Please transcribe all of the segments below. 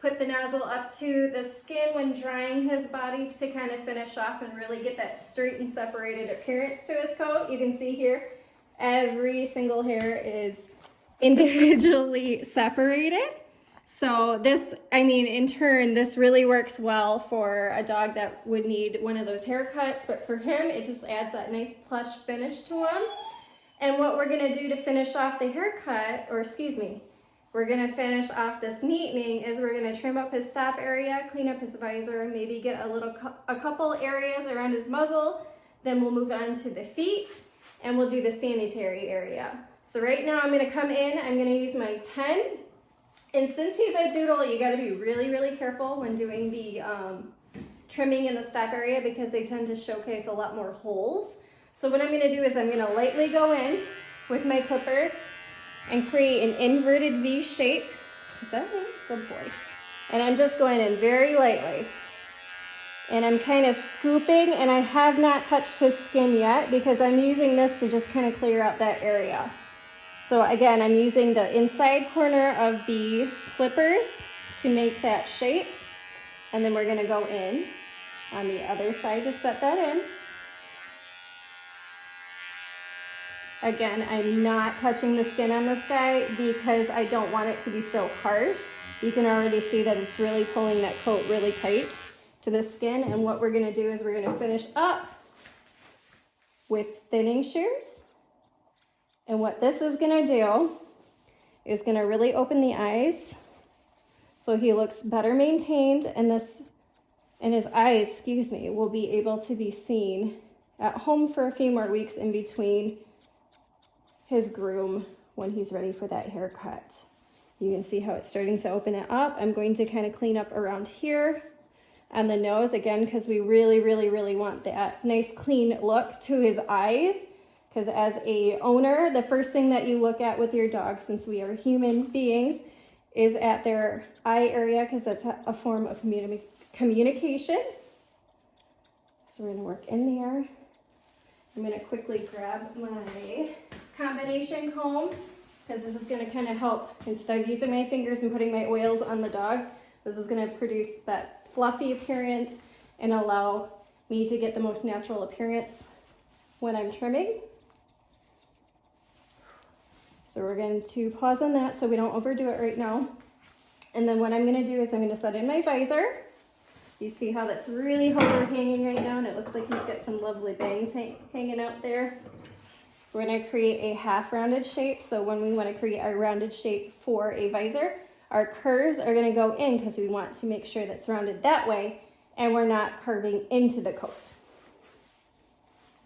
put the nozzle up to the skin when drying his body to kind of finish off and really get that straight and separated appearance to his coat. You can see here, every single hair is individually separated. So this, I mean, in turn, this really works well for a dog that would need one of those haircuts, but for him, it just adds that nice plush finish to him. And what we're gonna do to finish off the haircut, or excuse me, we're gonna finish off this neatening is we're gonna trim up his stop area, clean up his visor, maybe get a couple areas around his muzzle, then we'll move on to the feet, and we'll do the sanitary area. So right now I'm gonna come in, I'm gonna use my 10, and since he's a doodle, you gotta be really, really careful when doing the trimming in the stop area because they tend to showcase a lot more holes. So what I'm gonna do is I'm gonna lightly go in with my clippers and create an inverted V shape. Is that right? Good boy. And I'm just going in very lightly. And I'm kind of scooping, and I have not touched his skin yet because I'm using this to just kind of clear out that area. So again, I'm using the inside corner of the clippers to make that shape. And then we're gonna go in on the other side to set that in. Again, I'm not touching the skin on this guy because I don't want it to be so harsh. You can already see that it's really pulling that coat really tight to the skin. And what we're gonna do is we're gonna finish up with thinning shears. And what this is gonna do is gonna really open the eyes so he looks better maintained, and his eyes, excuse me, will be able to be seen at home for a few more weeks in between his groom when he's ready for that haircut. You can see how it's starting to open it up. I'm going to kind of clean up around here on the nose again because we really, really, really want that nice clean look to his eyes. Because as a owner, the first thing that you look at with your dog, since we are human beings, is at their eye area because that's a form of communication. So we're gonna work in there. I'm gonna quickly grab my combination comb because this is gonna kind of help, instead of using my fingers and putting my oils on the dog, this is gonna produce that fluffy appearance and allow me to get the most natural appearance when I'm trimming. So we're going to pause on that so we don't overdo it right now. And then what I'm going to do is I'm going to set in my visor. You see how that's really overhanging right now, and it looks like he's got some lovely bangs hanging out there. We're going to create a half rounded shape. So when we want to create our rounded shape for a visor, our curves are going to go in because we want to make sure that's rounded that way and we're not curving into the coat.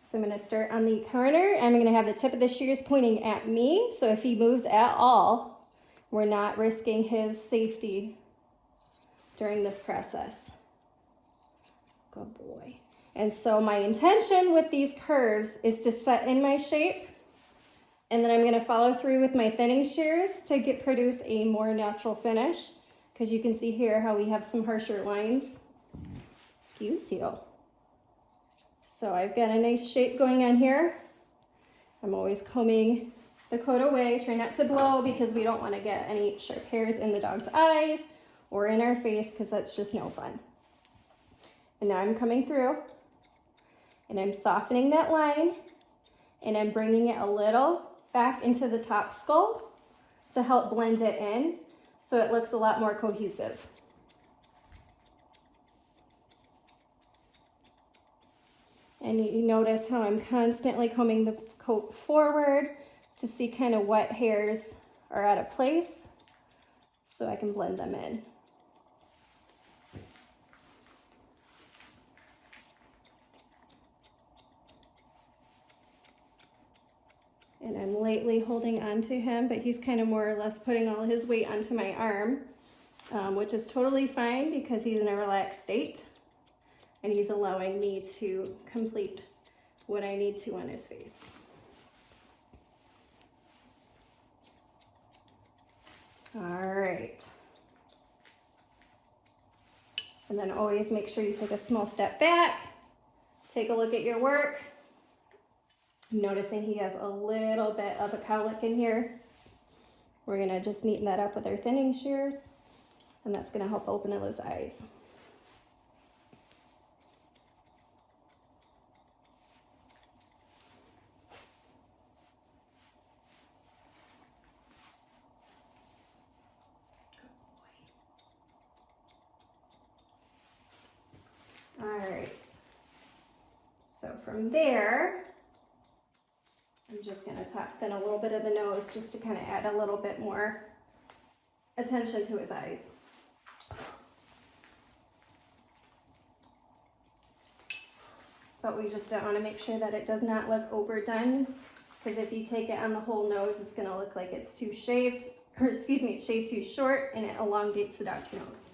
So I'm going to start on the corner, and I'm going to have the tip of the shears pointing at me. So if he moves at all, we're not risking his safety during this process. Good boy. And so my intention with these curves is to set in my shape, and then I'm going to follow through with my thinning shears to produce a more natural finish, because you can see here how we have some harsher lines. Excuse you. So I've got a nice shape going on here. I'm always combing the coat away. Try not to blow because we don't want to get any sharp hairs in the dog's eyes or in our face because that's just no fun. And now I'm coming through and I'm softening that line, and I'm bringing it a little back into the top skull to help blend it in so it looks a lot more cohesive. And you notice how I'm constantly combing the coat forward to see kind of what hairs are out of place so I can blend them in. And I'm lightly holding onto him, but he's kind of more or less putting all his weight onto my arm, which is totally fine because he's in a relaxed state. And he's allowing me to complete what I need to on his face. All right. And then always make sure you take a small step back, take a look at your work. I'm noticing he has a little bit of a cowlick in here. We're gonna just neaten that up with our thinning shears. and that's going to help open those eyes. All right, so from there, I'm just going to top thin a little bit of the nose just to kind of add a little bit more attention to his eyes. But we just don't want to make sure that it does not look overdone, because if you take it on the whole nose, it's going to look like it's too shaved, or excuse me, it's shaved too short, and it elongates the dog's nose.